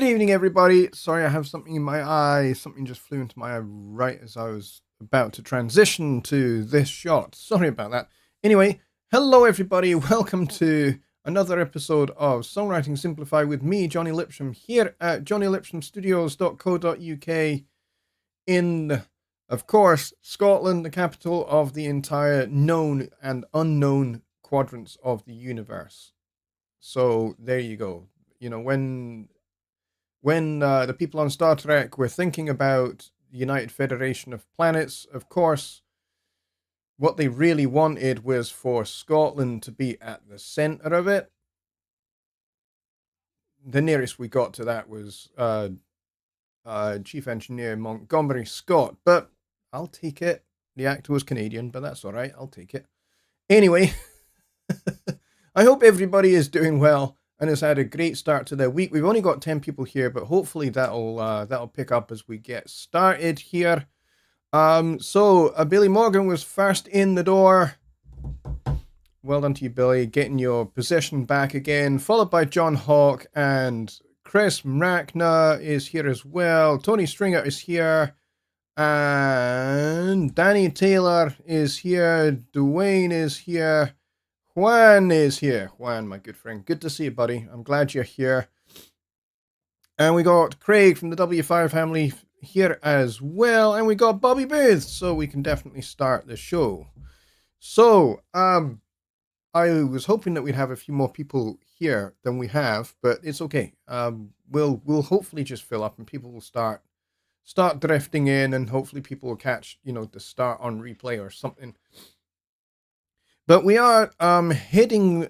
evening, everybody. Sorry, I have something in my eye. Something just flew into my eye right as I was about to transition to this shot. Sorry about that. Anyway, hello, everybody. Welcome to another episode of Songwriting Simplified with me, Jonny Lipsham, here at jonnylipshamstudios.co.uk in, of course, Scotland, the capital of the entire known and unknown quadrants of the universe. So there you go. You know, when the people on Star Trek were thinking about the United Federation of Planets, of course, what they really wanted was for Scotland to be at the center of it. The nearest we got to that was Chief Engineer Montgomery Scott, but I'll take it. The actor was Canadian, but that's all right. I'll take it. Anyway, I hope everybody is doing well and has had a great start to their week. We've only got 10 people here, but hopefully that'll pick up as we get started here. So Billy Morgan was first in the door. Well done to you, Billy, getting your position back again, followed by John Hawk, and Chris Mrackna is here as well. Tony Stringer is here, and Danny Taylor is here. Dwayne is here. Juan is here. Juan, my good friend. Good to see you, buddy. I'm glad you're here. And we got Craig from the W5 family here as well. And we got Bobby Booth. So we can definitely start the show. So, I was hoping that we'd have a few more people here than we have, but it's okay. We'll hopefully just fill up and people will start drifting in, and hopefully people will catch, the start on replay or something. But we are heading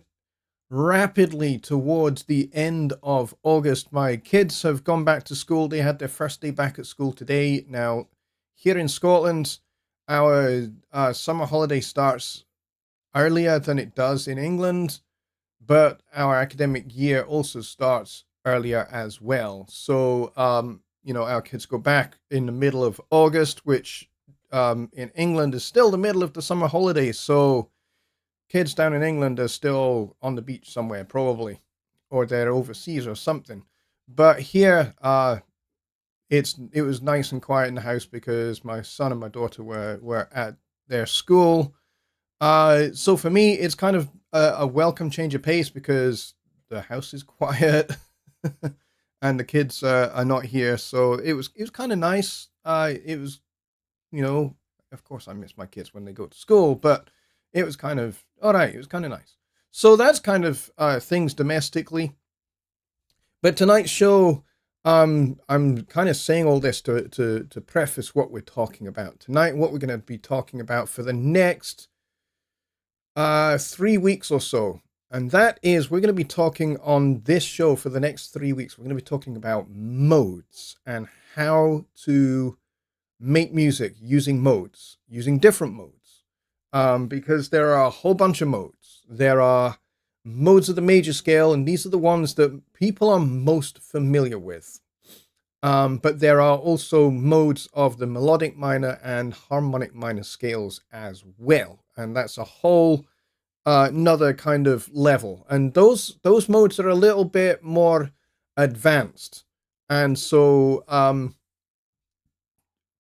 rapidly towards the end of August. My kids have gone back to school. They had their first day back at school today. Now, here in Scotland, our summer holiday starts earlier than it does in England, but our academic year also starts earlier as well. So, our kids go back in the middle of August, which in England is still the middle of the summer holidays. So, kids down in England are still on the beach somewhere, probably, or they're overseas or something. But here, it was nice and quiet in the house because my son and my daughter were at their school. So for me, it's kind of a welcome change of pace because the house is quiet and the kids are not here. So it was kind of nice. It was, of course I miss my kids when they go to school, but it was kind of all right. It was kind of nice. So that's kind of things domestically. But tonight's show, I'm kind of saying all this to preface what we're talking about tonight. What we're going to be talking about for the next 3 weeks or so, and that is we're going to be talking on this show for the next 3 weeks. We're going to be talking about modes and how to make music using modes, using different modes. Because there are a whole bunch of modes. There are modes of the major scale, and these are the ones that people are most familiar with. But there are also modes of the melodic minor and harmonic minor scales as well. And that's a whole another kind of level. And those modes are a little bit more advanced. And so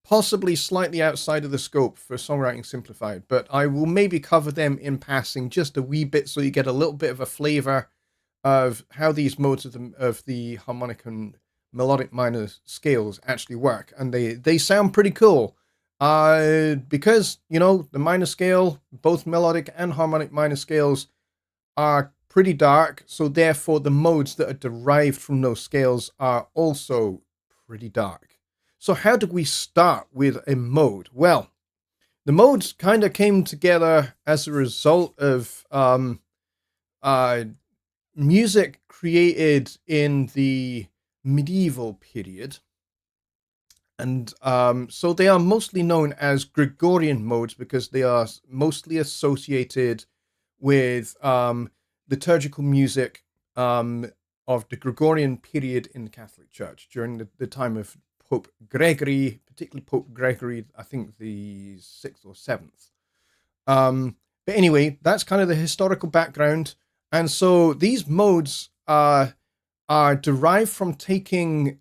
possibly slightly outside of the scope for Songwriting Simplified, but I will maybe cover them in passing just a wee bit so you get a little bit of a flavor of how these modes of the harmonic and melodic minor scales actually work. And they sound pretty cool because, the minor scale, both melodic and harmonic minor scales are pretty dark. So therefore the modes that are derived from those scales are also pretty dark. So how did we start with a mode? Well, the modes kind of came together as a result of music created in the medieval period. And so they are mostly known as Gregorian modes because they are mostly associated with liturgical music of the Gregorian period in the Catholic Church during the time of Pope Gregory, particularly Pope Gregory, I think the 6th or 7th. But anyway, that's kind of the historical background. And so these modes are derived from taking,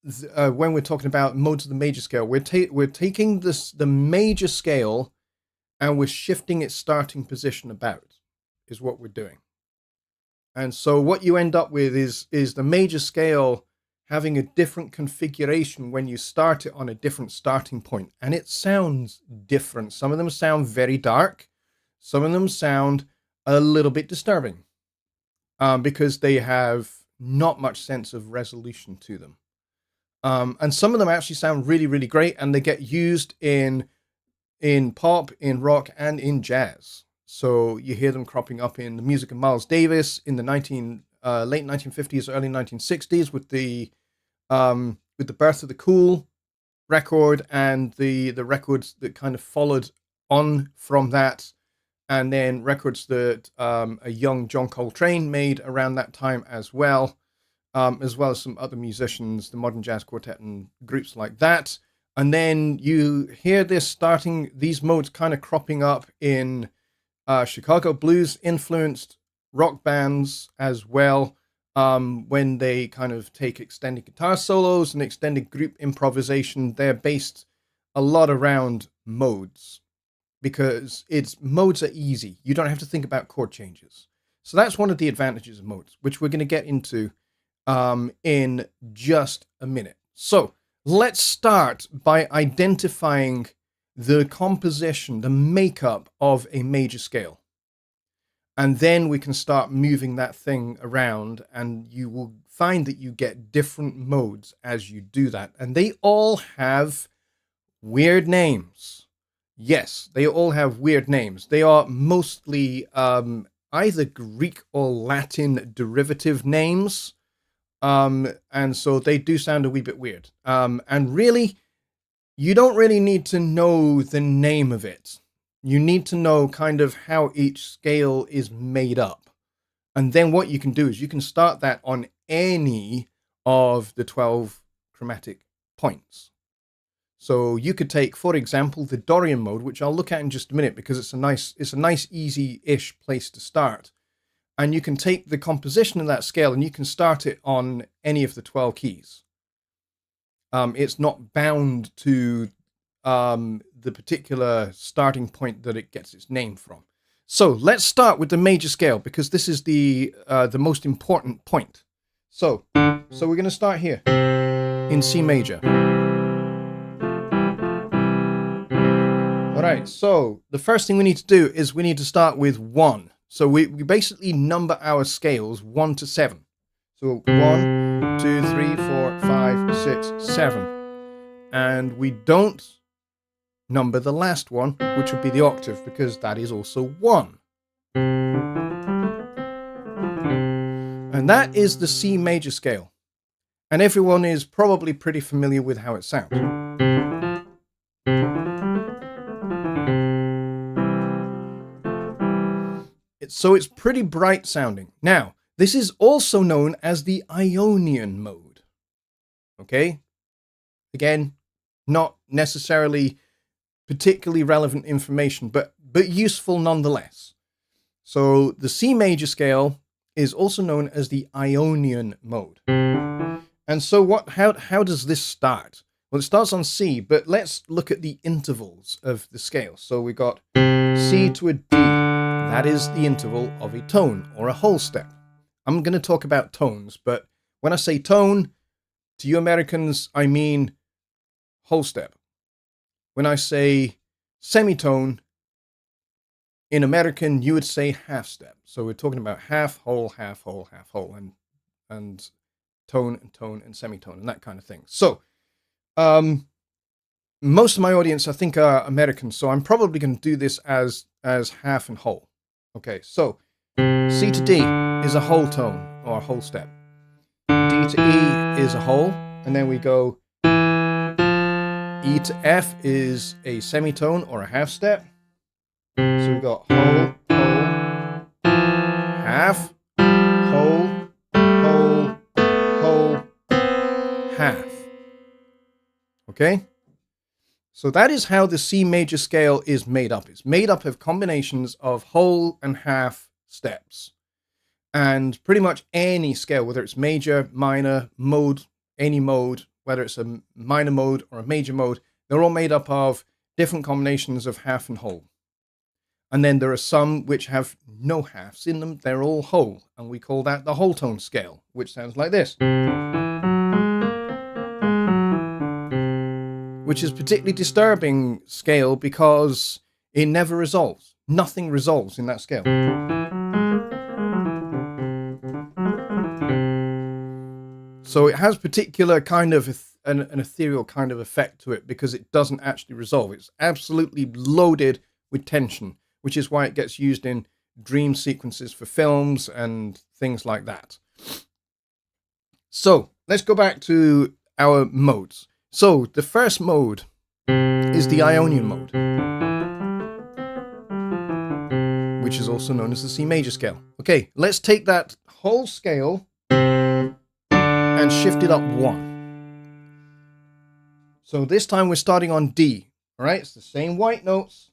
when we're talking about modes of the major scale, we're taking the major scale and we're shifting its starting position about, is what we're doing. And so what you end up with is the major scale having a different configuration when you start it on a different starting point. And it sounds different. Some of them sound very dark. Some of them sound a little bit disturbing, because they have not much sense of resolution to them. And some of them actually sound really, really great, and they get used in pop, in rock, and in jazz. So you hear them cropping up in the music of Miles Davis in the late 1950s, early 1960s with the Birth of the Cool record and the records that kind of followed on from that, and then records that a young John Coltrane made around that time as well as some other musicians, the Modern Jazz Quartet and groups like that. And then you hear these modes kind of cropping up in Chicago blues influenced rock bands as well, when they kind of take extended guitar solos and extended group improvisation. They're based a lot around modes because modes are easy. You don't have to think about chord changes. So that's one of the advantages of modes, which we're going to get into in just a minute. So let's start by identifying the composition, the makeup of a major scale. And then we can start moving that thing around, and you will find that you get different modes as you do that. And they all have weird names. Yes, they all have weird names. They are mostly either Greek or Latin derivative names. And so they do sound a wee bit weird. And really, you don't really need to know the name of it. You need to know kind of how each scale is made up. And then what you can do is you can start that on any of the 12 chromatic points. So you could take, for example, the Dorian mode, which I'll look at in just a minute because it's a nice easy-ish place to start. And you can take the composition of that scale and you can start it on any of the 12 keys. It's not bound to the particular starting point that it gets its name from. So let's start with the major scale because this is the most important point. So we're going to start here in C major. All right, so the first thing we need to do is we need to start with 1. So we basically number our scales 1 to 7. So 1, 2, 3, 4, 5, 6, 7. And we don't number the last one, which would be the octave, because that is also 1. And that is the C major scale. And everyone is probably pretty familiar with how it sounds. So it's pretty bright sounding. Now, this is also known as the Ionian mode. Okay? Again, not necessarily particularly relevant information, but useful nonetheless. So the C major scale is also known as the Ionian mode. And so how does this start? Well, it starts on C, but let's look at the intervals of the scale. So we got C to a D. That is the interval of a tone or a whole step. I'm going to talk about tones, but when I say tone, to you Americans, I mean whole step. When I say semitone, in American, you would say half step. So we're talking about half, whole, half, whole, half, whole, and tone and semitone and that kind of thing. So most of my audience, I think, are American, so I'm probably going to do this as half and whole. Okay, so C to D is a whole tone or a whole step. D to E is a whole, and then we go E to F is a semitone or a half step. So we've got whole, half, whole, half. Okay? So that is how the C major scale is made up. It's made up of combinations of whole and half steps. And pretty much any scale, whether it's major, minor, mode, any mode, whether it's a minor mode or a major mode, they're all made up of different combinations of half and whole. And then there are some which have no halves in them. They're all whole. And we call that the whole tone scale, which sounds like this. Which is particularly disturbing scale because it never resolves. Nothing resolves in that scale. So it has particular kind of an ethereal kind of effect to it because it doesn't actually resolve. It's absolutely loaded with tension, which is why it gets used in dream sequences for films and things like that. So let's go back to our modes. So the first mode is the Ionian mode, which is also known as the C major scale. Okay, let's take that whole scale and shift it up one. So this time we're starting on D. All right, it's the same white notes,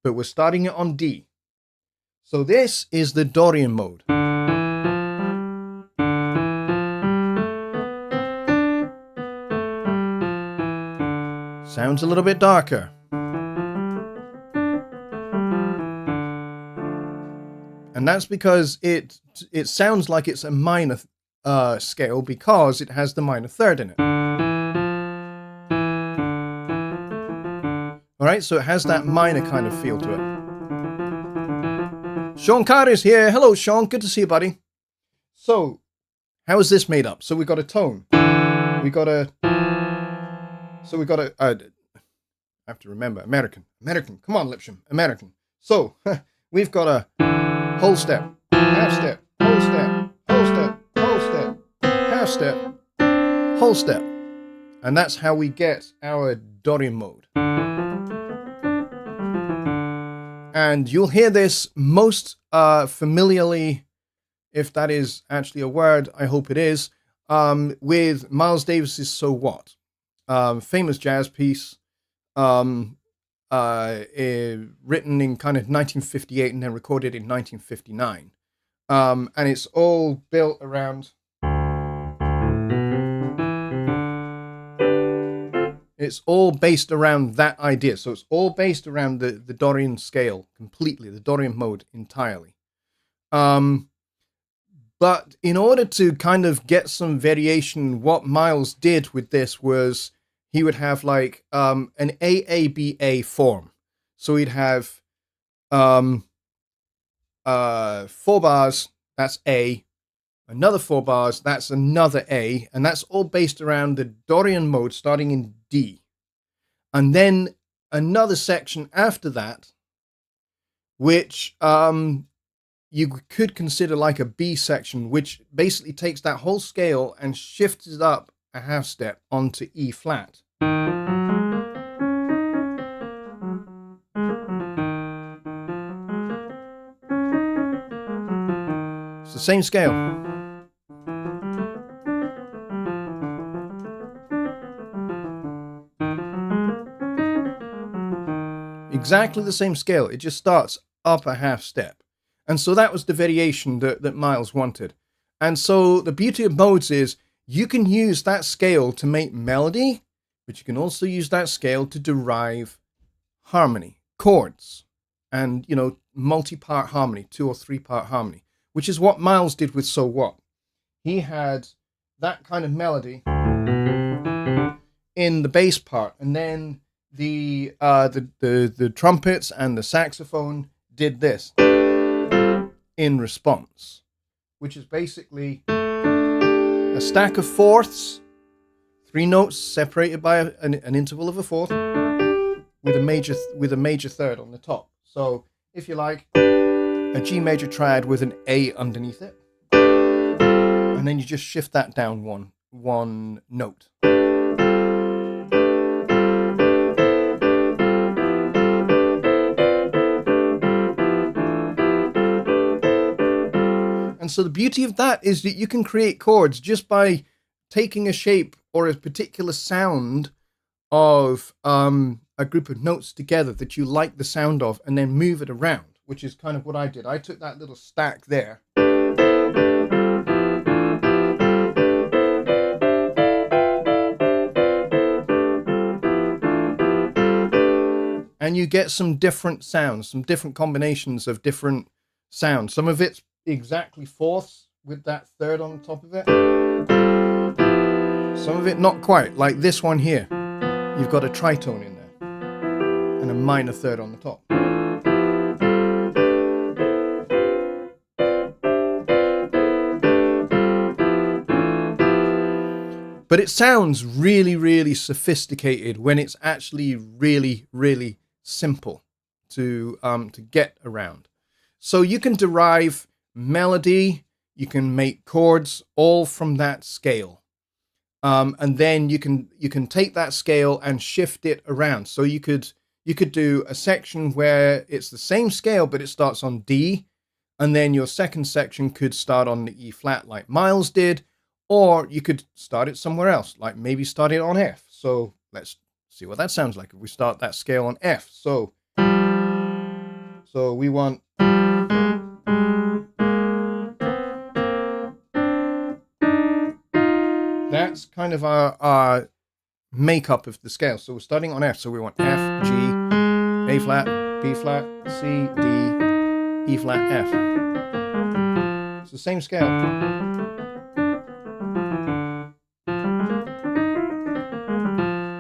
but we're starting it on D. So this is the Dorian mode. Sounds a little bit darker. And that's because it sounds like it's a minor scale because it has the minor third in it. All right, so it has that minor kind of feel to it. Sean Carter's here. Hello, Sean. Good to see you, buddy. So, how is this made up? So we got a tone. We got a. I have to remember American. Come on, Lipsham. American. So we've got a whole step, half step, whole step, whole step, whole step, half step, whole step, and that's how we get our Dorian mode. And you'll hear this most familiarly, if that is actually a word. I hope it is. With Miles Davis's "So What," famous jazz piece, written in kind of 1958 and then recorded in 1959, and it's all built around. It's all based around that idea. So it's all based around the Dorian scale completely, the Dorian mode entirely. But in order to kind of get some variation, what Miles did with this was he would have like an AABA form. So he'd have 4 bars, that's A, another 4 bars, that's another A, and that's all based around the Dorian mode starting in D. And then another section after that, which you could consider like a B section, which basically takes that whole scale and shifts it up a half step onto E flat. It's the same scale. Exactly the same scale. It just starts up a half step. And so that was the variation that Miles wanted. And so the beauty of modes is you can use that scale to make melody, but you can also use that scale to derive harmony, chords, and, you know, multi-part harmony, 2 or 3 part harmony, which is what Miles did with So What. He had that kind of melody in the bass part, and then the trumpets and the saxophone did this in response, which is basically a stack of fourths, 3 notes separated by an interval of a fourth, with a major third on the top. So if you like, a G major triad with an A underneath it, and then you just shift that down one note. And so the beauty of that is that you can create chords just by taking a shape or a particular sound of a group of notes together that you like the sound of, and then move it around, which is kind of what I did. I took that little stack there and you get some different sounds, some different combinations of different sounds. Some of it's exactly fourths with that third on the top of it. Some of it not quite, like this one here. You've got a tritone in there and a minor third on the top. But it sounds really, really sophisticated when it's actually really, really simple to get around. So you can derive melody, you can make chords all from that scale. And then you can take that scale and shift it around. So you could do a section where it's the same scale, but it starts on D, and then your second section could start on the E flat like Miles did, or you could start it somewhere else, like maybe start it on F. So let's see what that sounds like if we start that scale on F. So we want that's kind of our makeup of the scale. So we're starting on F. So we want F, G, A flat, B flat, C, D, E flat, F. It's the same scale.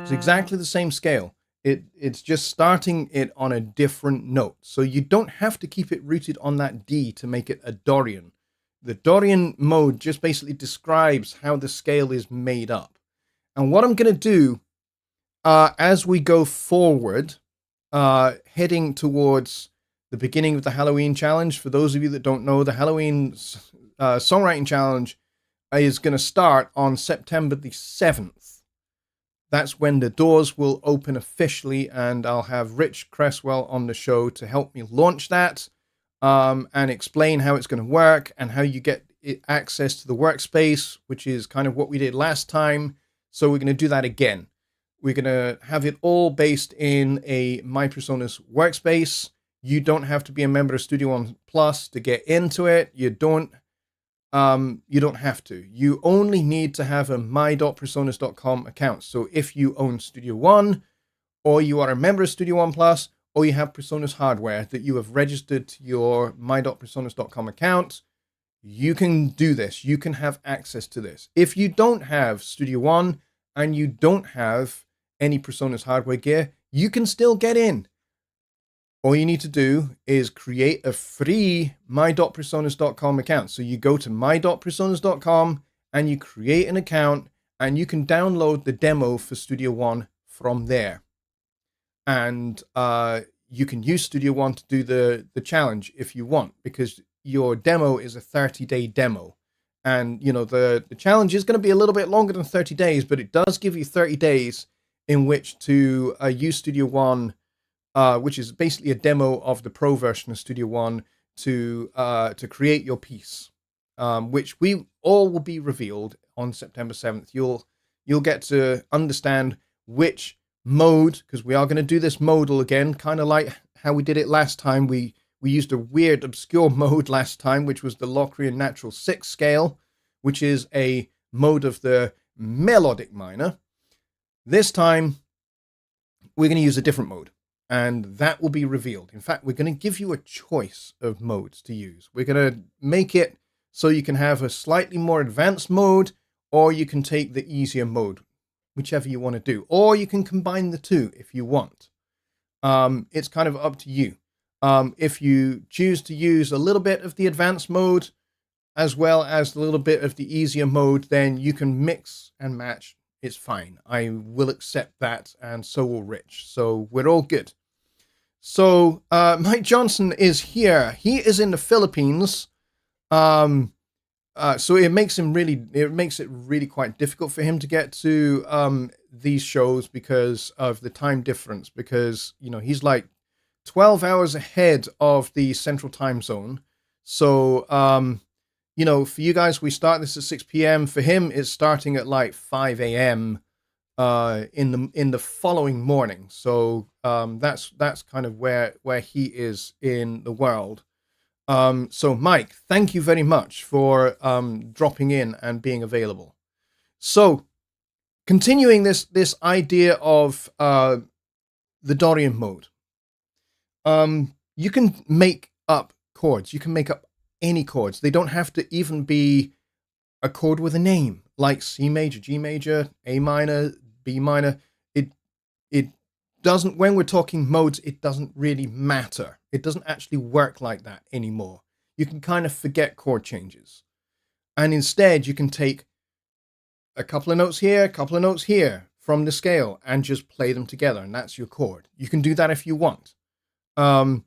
It's exactly the same scale. It's just starting it on a different note. So you don't have to keep it rooted on that D to make it a Dorian. The Dorian mode just basically describes how the scale is made up. And what I'm going to do as we go forward, heading towards the beginning of the Halloween challenge, for those of you that don't know, the Halloween songwriting challenge is going to start on September the 7th. That's when the doors will open officially, and I'll have Rich Cresswell on the show to help me launch that and explain how it's going to work and how you get access to the workspace, which is kind of what we did last time. So we're going to do that again. We're going to have it all based in a My Personas workspace. You don't have to be a member of Studio One Plus to get into it. You don't have to. You only need to have a my.personas.com account. So if you own Studio One, or you are a member of Studio One Plus, or you have Personas hardware that you have registered to your my.personas.com account, you can do this. You can have access to this. If you don't have Studio One and you don't have any Personas hardware gear, you can still get in. All you need to do is create a free my.personas.com account. So you go to my.personas.com and you create an account, and you can download the demo for Studio One from there. And you can use Studio One to do the challenge if you want, because your demo is a 30-day demo. And, you know, the challenge is going to be a little bit longer than 30 days, but it does give you 30 days in which to use Studio One, which is basically a demo of the pro version of Studio One to create your piece, which we all will be revealed on September 7th. You'll get to understand which mode, because we are going to do this modal again, kind of like how we did it last time. We used a weird, obscure mode last time, which was the Locrian Natural 6 scale, which is a mode of the melodic minor. This time, we're going to use a different mode, and that will be revealed. In fact, we're going to give you a choice of modes to use. We're going to make it so you can have a slightly more advanced mode, or you can take the easier mode, whichever you want to do. Or you can combine the two if you want. It's kind of up to you. If you choose to use a little bit of the advanced mode as well as a little bit of the easier mode, then you can mix and match. It's fine. I will accept that, and so will Rich. So we're all good. So Mike Johnson is here. He is in the Philippines. So it makes it really quite difficult for him to get to these shows because of the time difference, because, you know, he's like 12 hours ahead of the central time zone. So, you know, for you guys, we start this at 6 p.m. For him, it's starting at like 5 a.m. In the following morning. So that's kind of where he is in the world. So Mike, thank you very much for dropping in and being available. So continuing this idea of the Dorian mode. You can make up chords. You can make up any chords. They don't have to even be a chord with a name, like C major, G major, A minor, B minor. It doesn't, when we're talking modes, it doesn't really matter. It doesn't actually work like that anymore. You can kind of forget chord changes. And instead, you can take a couple of notes here, a couple of notes here from the scale and just play them together. And that's your chord. You can do that if you want. I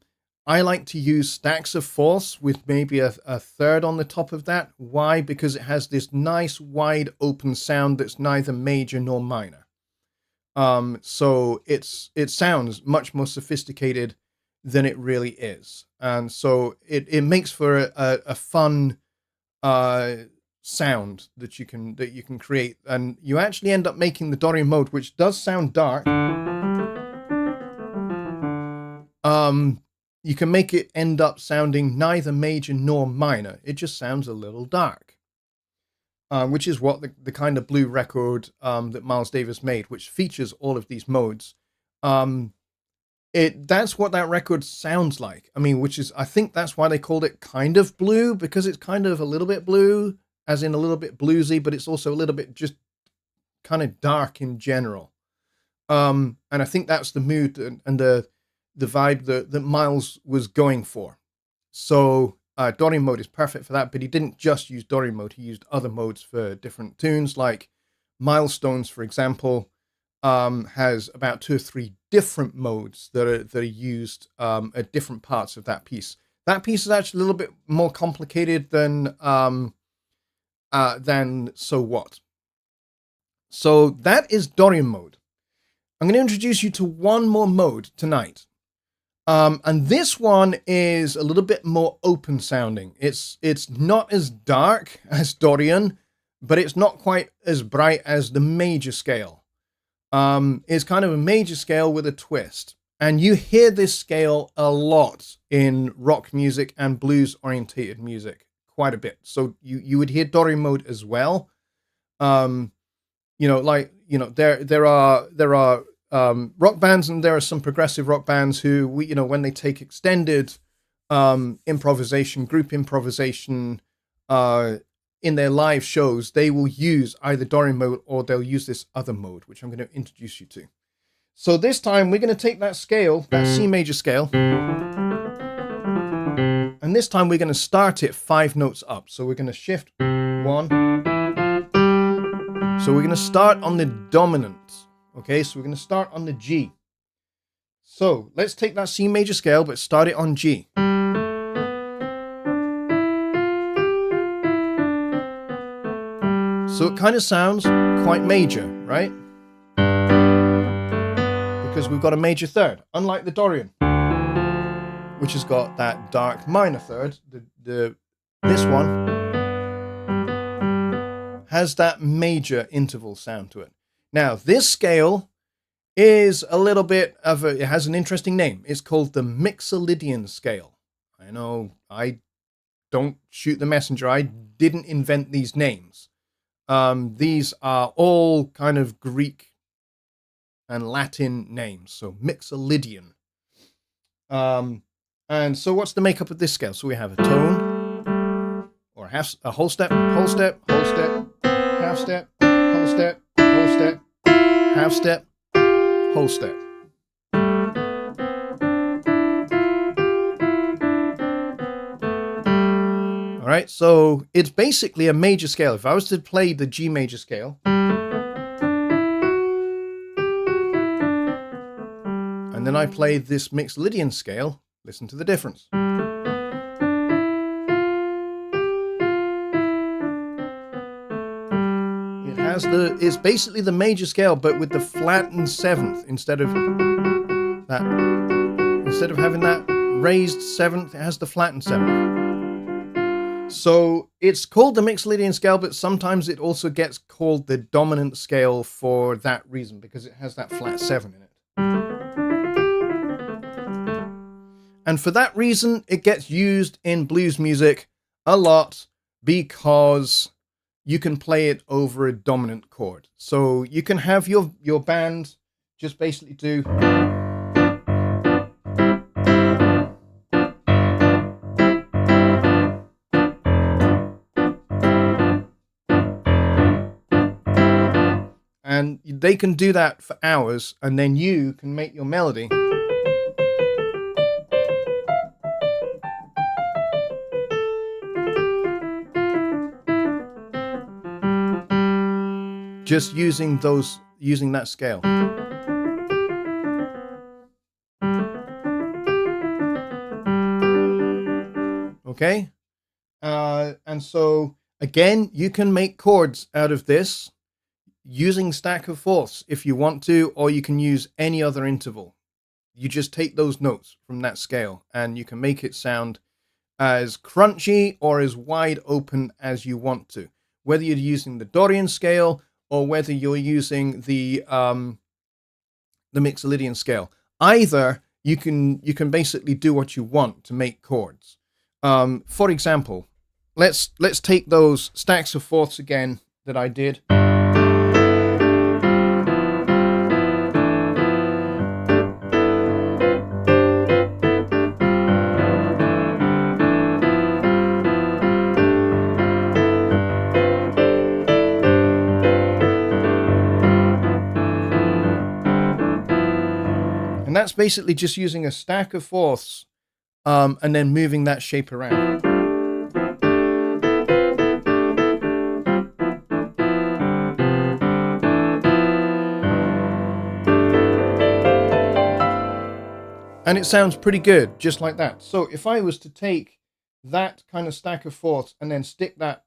like to use stacks of fourths with maybe a third on the top of that. Why? Because it has this nice wide open sound that's neither major nor minor. So it sounds much more sophisticated than it really is. And so it makes for a fun sound that you can create. And you actually end up making the Dorian mode, which does sound dark. You can make it end up sounding neither major nor minor. It just sounds a little dark. Which is what the kind of blue record that Miles Davis made, which features all of these modes. That's what that record sounds like. I mean, I think that's why they called it kind of blue, because it's kind of a little bit blue, as in a little bit bluesy, but it's also a little bit just kind of dark in general. And I think that's the mood and the vibe that Miles was going for. So Dorian mode is perfect for that, but he didn't just use Dorian mode. He used other modes for different tunes, like Milestones, for example, has about 2 or 3 different modes that are used at different parts of that piece. That piece is actually a little bit more complicated than So What. So that is Dorian mode. I'm going to introduce you to one more mode tonight. And this one is a little bit more open sounding. It's not as dark as Dorian, but it's not quite as bright as the major scale. It's kind of a major scale with a twist. And you hear this scale a lot in rock music and blues orientated music quite a bit. So you would hear Dorian mode as well. There are rock bands, and there are some progressive rock bands who, when they take extended improvisation, group improvisation in their live shows, they will use either Dorian mode or they'll use this other mode, which I'm going to introduce you to. So this time we're going to take that scale, that C major scale, and this time we're going to start it 5 notes up. So we're going to shift 1. So we're going to start on the dominant. Okay, so we're going to start on the G. So let's take that C major scale, but start it on G. So it kind of sounds quite major, right? Because we've got a major third, unlike the Dorian, which has got that dark minor third. This one has that major interval sound to it. Now, this scale is a little bit of it has an interesting name. It's called the Mixolydian scale. I know, I don't shoot the messenger. I didn't invent these names. These are all kind of Greek and Latin names. So Mixolydian. And so what's the makeup of this scale? So we have a tone, or a whole step, whole step, whole step, half step, whole step, whole step, half step, whole step. All right, so it's basically a major scale. If I was to play the G major scale, and then I play this Mixolydian scale, listen to the difference. It's basically the major scale, but with the flattened 7th instead of having that raised 7th, it has the flattened 7th. So it's called the Mixolydian scale, but sometimes it also gets called the dominant scale for that reason, because it has that flat 7 in it. And for that reason, it gets used in blues music a lot, because you can play it over a dominant chord. So you can have your band just basically do they can do that for hours, and then you can make your melody just using that scale. Okay, and so again, you can make chords out of this using stack of fourths if you want to, or you can use any other interval. You just take those notes from that scale and you can make it sound as crunchy or as wide open as you want to, whether you're using the Dorian scale or whether you're using the Mixolydian scale. Either you can basically do what you want to make chords. For example, let's take those stacks of fourths again that I did. And that's basically just using a stack of fourths and then moving that shape around. And it sounds pretty good, just like that. So if I was to take that kind of stack of fourths and then stick that,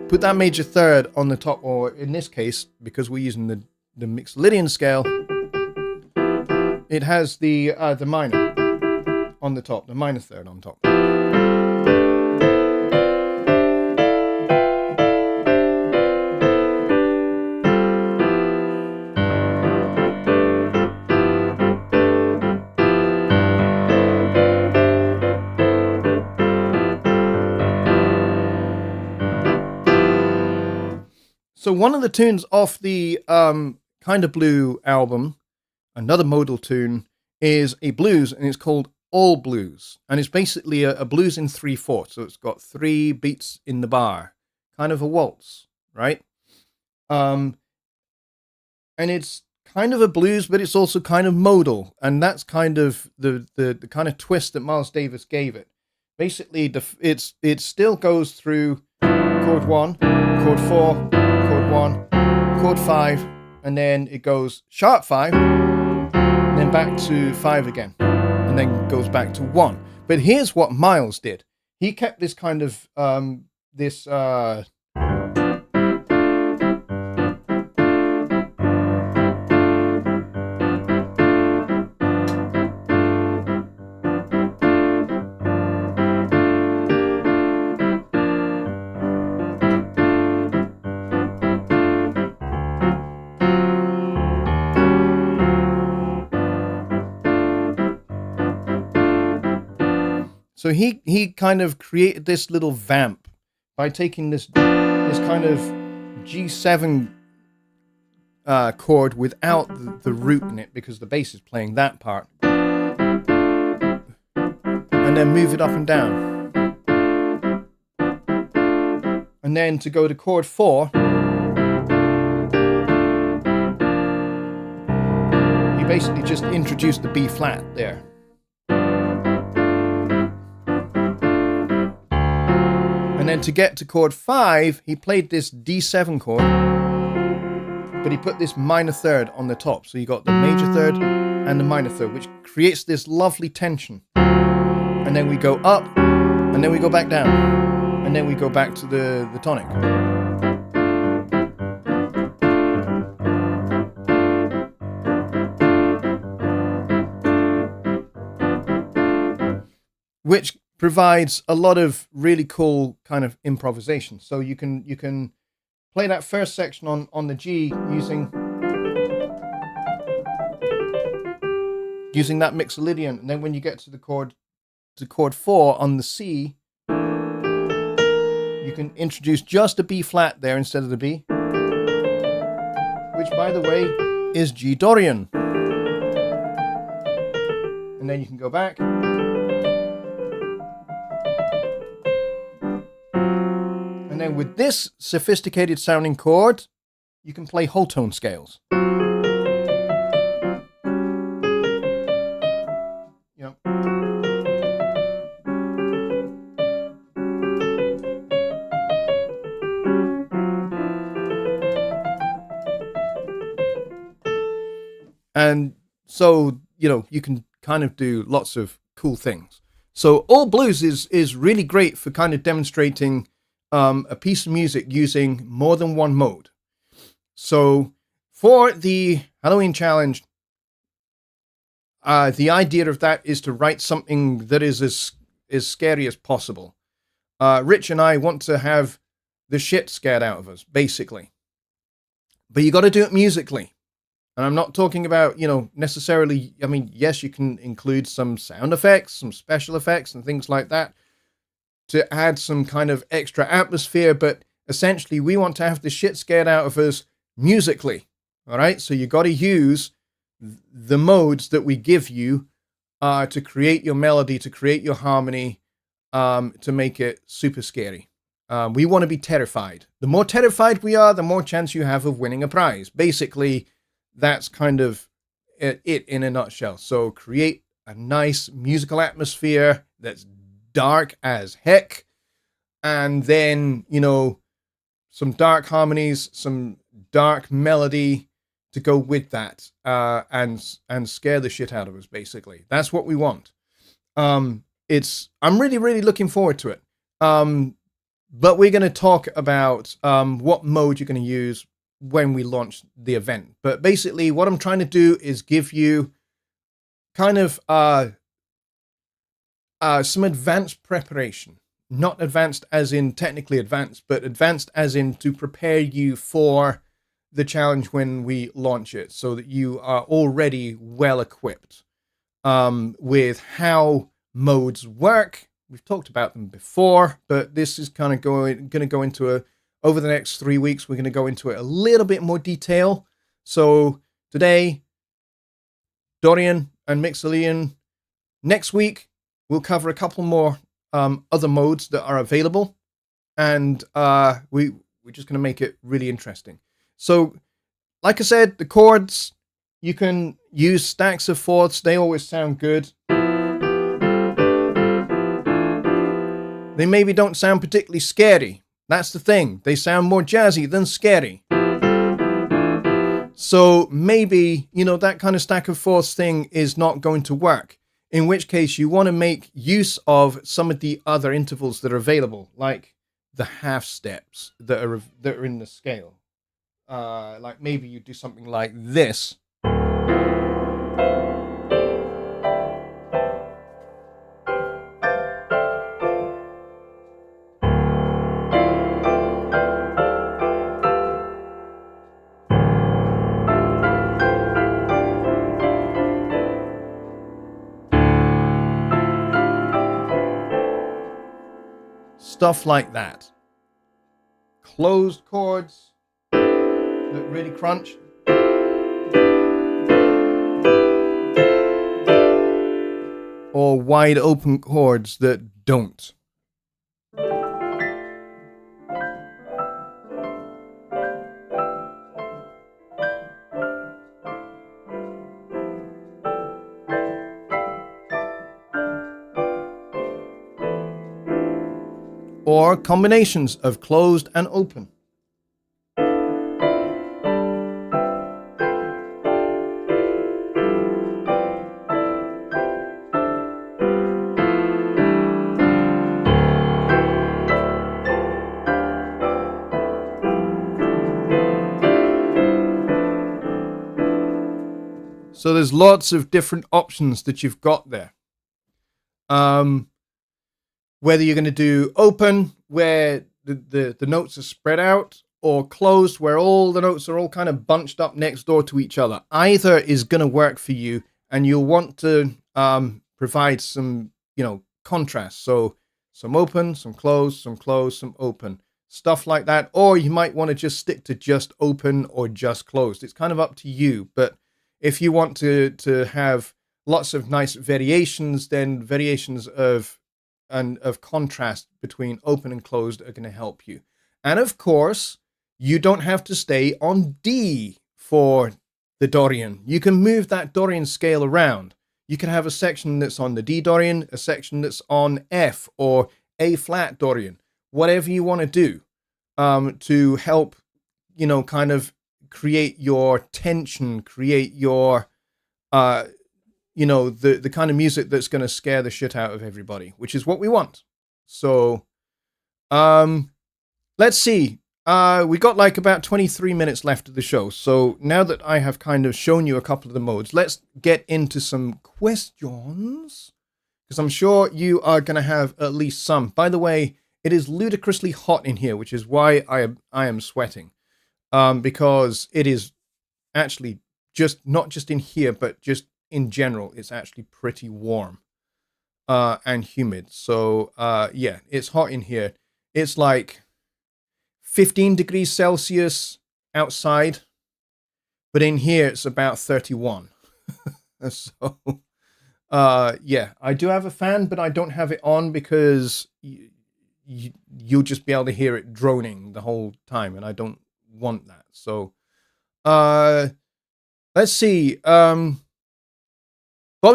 put that major third on the top, or in this case, because we're using the Mixolydian scale, it has the minor on the top, the minor third on top. So one of the tunes off the Kind of Blue album, another modal tune, is a blues, and it's called All Blues. And it's basically a blues in 3/4. So it's got 3 beats in the bar, kind of a waltz, right? And it's kind of a blues, but it's also kind of modal. And that's kind of the kind of twist that Miles Davis gave it. Basically, it still goes through chord 1, chord 4, chord 1, chord 5, and then it goes sharp 5, and then back to 5 again, and then goes back to 1. But here's what Miles did. He kept this kind of So he kind of created this little vamp by taking this kind of G7 chord without the root in it, because the bass is playing that part, and then move it up and down, and then to go to chord 4, he basically just introduced the B flat there. And then to get to chord 5, he played this D7 chord, but he put this minor third on the top. So you got the major third and the minor third, which creates this lovely tension. And then we go up, and then we go back down, and then we go back to the tonic. Which provides a lot of really cool kind of improvisation. So you can play that first section on the G using that Mixolydian, and then when you get to chord 4 on the C, you can introduce just a B flat there instead of the B, which by the way is G Dorian. And then you can go back. And then with this sophisticated sounding chord, you can play whole tone scales. Yep. And so, you can kind of do lots of cool things. So all blues is really great for kind of demonstrating a piece of music using more than one mode. So for the Halloween challenge, the idea of that is to write something that is as scary as possible. Rich and I want to have the shit scared out of us, basically. But you got to do it musically. And I'm not talking about, necessarily, I mean, yes, you can include some sound effects, some special effects and things like that to add some kind of extra atmosphere. But essentially, we want to have the shit scared out of us musically. All right. So you got to use the modes that we give you to create your melody, to create your harmony, to make it super scary. We want to be terrified. The more terrified we are, the more chance you have of winning a prize. Basically, that's kind of it in a nutshell. So create a nice musical atmosphere that's dark as heck. And then, some dark harmonies, some dark melody to go with that, and scare the shit out of us, basically. That's what we want. I'm really, really looking forward to it. But we're going to talk about what mode you're going to use when we launch the event. But basically what I'm trying to do is give you kind of some advanced preparation. Not advanced as in technically advanced, but advanced as in to prepare you for the challenge when we launch it, so that you are already well equipped with how modes work. We've talked about them before, but this is kind of going to go into over the next 3 weeks, we're going to go into it a little bit more detail. So today, Dorian and Mixolydian. Next week, we'll cover a couple more other modes that are available. And we're just going to make it really interesting. So, like I said, the chords, you can use stacks of fourths. They always sound good. They maybe don't sound particularly scary. That's the thing. They sound more jazzy than scary. So maybe, that kind of stack of fourths thing is not going to work. In which case you want to make use of some of the other intervals that are available, like the half steps that are in the scale. Like maybe you do something like this. Stuff like that. Closed chords that really crunch. Or wide open chords that don't. Or combinations of closed and open. So there's lots of different options that you've got there. Whether you're going to do open, where the notes are spread out, or closed, where all the notes are all kind of bunched up next door to each other. Either is going to work for you, and you'll want to provide some, contrast. So some open, some closed, some open. Stuff like that. Or you might want to just stick to just open or just closed. It's kind of up to you. But if you want to have lots of nice variations, then variations of contrast between open and closed are going to help you. And of course, you don't have to stay on D for the Dorian. You can move that Dorian scale around. You can have a section that's on the D Dorian, a section that's on F or A flat Dorian, whatever you want to do to help, kind of create your tension, create your, the kind of music that's going to scare the shit out of everybody, which is what we want. So, let's see. We got like about 23 minutes left of the show. So now that I have kind of shown you a couple of the modes, let's get into some questions. Because I'm sure you are going to have at least some. By the way, it is ludicrously hot in here, which is why I am sweating. Because it is actually not just in here, but just in general, it's actually pretty warm and humid. So yeah, it's hot in here. It's like 15 degrees Celsius outside, but in here it's about 31. So, yeah, I do have a fan, but I don't have it on because you'll just be able to hear it droning the whole time, and I don't want that. So, let's see. Bobby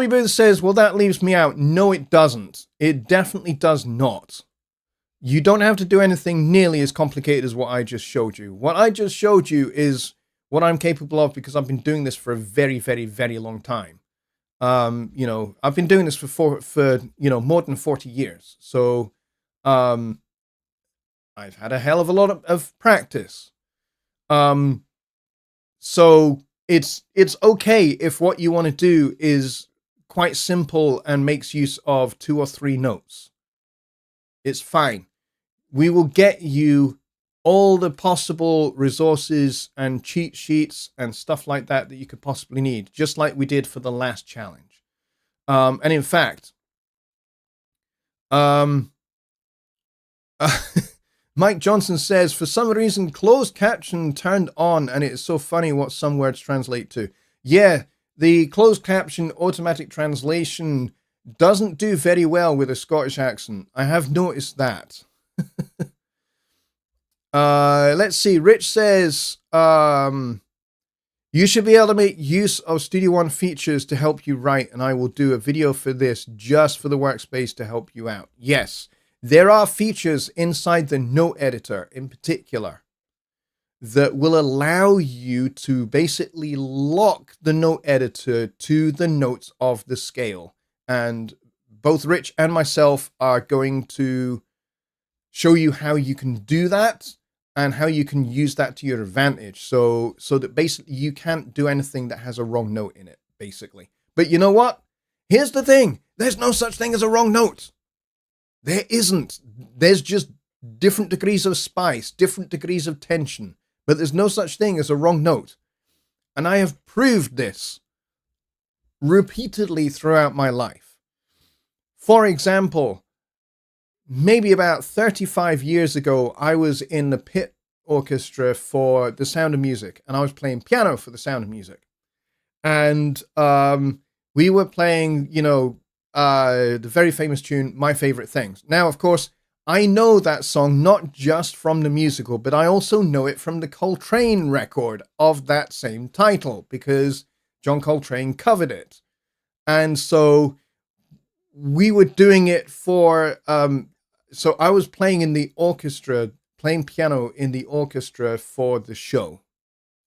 Booth says, well, that leaves me out. No, it doesn't. It definitely does not. You don't have to do anything nearly as complicated as what I just showed you. What I just showed you is what I'm capable of because I've been doing this for a very, very, very long time. I've been doing this for more than 40 years. So, I've had a hell of a lot of practice. So it's okay if what you want to do is quite simple and makes use of 2 or 3 notes. It's fine. We will get you all the possible resources and cheat sheets and stuff like that you could possibly need, just like we did for the last challenge. And in fact, Mike Johnson says, for some reason, closed caption turned on, and it's so funny what some words translate to. Yeah, the closed caption automatic translation doesn't do very well with a Scottish accent. I have noticed that. Let's see. Rich says, you should be able to make use of Studio One features to help you write, and I will do a video for this just for the workspace to help you out. Yes, there are features inside the note editor in particular that will allow you to basically lock the note editor to the notes of the scale. And both Rich and myself are going to show you how you can do that and how you can use that to your advantage. So that basically you can't do anything that has a wrong note in it, basically. But you know what? Here's the thing. There's no such thing as a wrong note. There isn't. There's just different degrees of spice, different degrees of tension. But there's no such thing as a wrong note. And I have proved this repeatedly throughout my life. For example, maybe about 35 years ago, I was in the pit orchestra for The Sound of Music, and I was playing piano for The Sound of Music. And we were playing, the very famous tune, My Favorite Things. Now, of course, I know that song not just from the musical, but I also know it from the Coltrane record of that same title, because John Coltrane covered it. And so we were doing it for, so I was playing in the orchestra, playing piano in the orchestra for the show.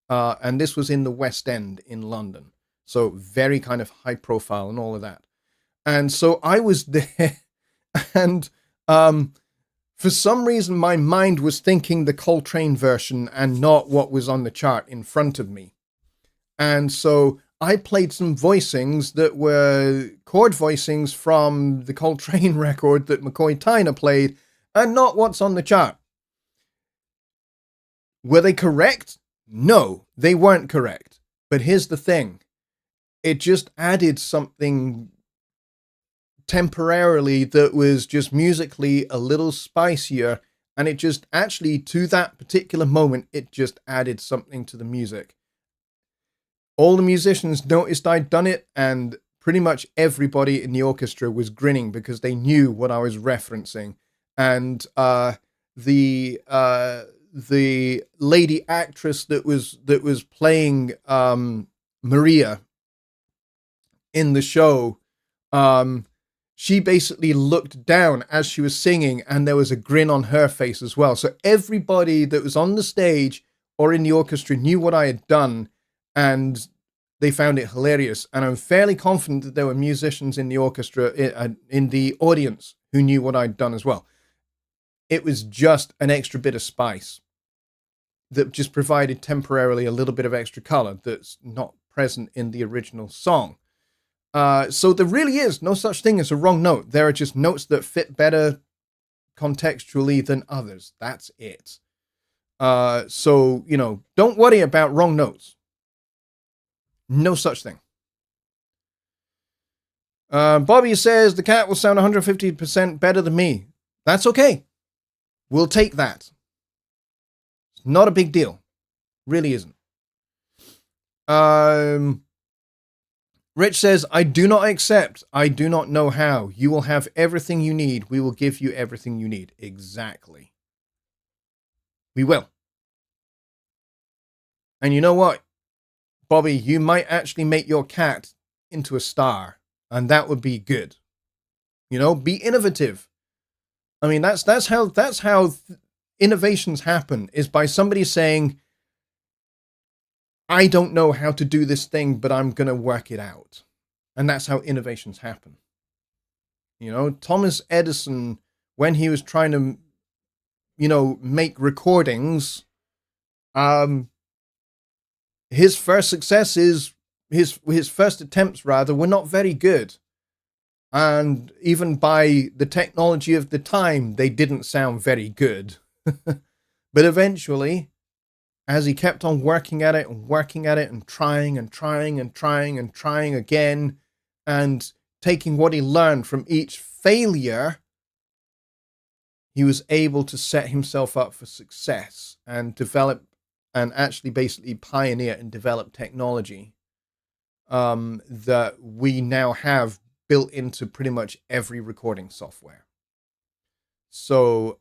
And this was in the West End in London. So very kind of high profile and all of that. And so I was there and for some reason my mind was thinking the Coltrane version and not what was on the chart in front of me. And so I played some voicings that were chord voicings from the Coltrane record that McCoy Tyner played and not what's on the chart. Were they correct? No, they weren't correct. But here's the thing. It just added something temporarily that was just musically a little spicier. And it just actually, to that particular moment, it just added something to the music. All the musicians noticed I'd done it, and pretty much everybody in the orchestra was grinning because they knew what I was referencing. And the lady actress that was playing Maria in the show, she basically looked down as she was singing, and there was a grin on her face as well. So everybody that was on the stage or in the orchestra knew what I had done, and they found it hilarious. And I'm fairly confident that there were musicians in the orchestra, in the audience, who knew what I'd done as well. It was just an extra bit of spice that just provided temporarily a little bit of extra color that's not present in the original song. So there really is no such thing as a wrong note. There are just notes that fit better contextually than others. That's it. So, don't worry about wrong notes. No such thing. Bobby says the cat will sound 150% better than me. That's okay. We'll take that. It's not a big deal. Really isn't. Rich says, I do not accept. I do not know how. You will have everything you need. We will give you everything you need. Exactly. We will. And you know what, Bobby, you might actually make your cat into a star, and that would be good. Be innovative. I mean, that's how innovations happen, is by somebody saying, I don't know how to do this thing, but I'm going to work it out. And that's how innovations happen. Thomas Edison, when he was trying to, make recordings, his first successes, his first attempts rather, were not very good. And even by the technology of the time, they didn't sound very good. But eventually, as he kept on working at it and trying again, and taking what he learned from each failure, he was able to set himself up for success and develop and actually basically pioneer and develop technology that we now have built into pretty much every recording software. So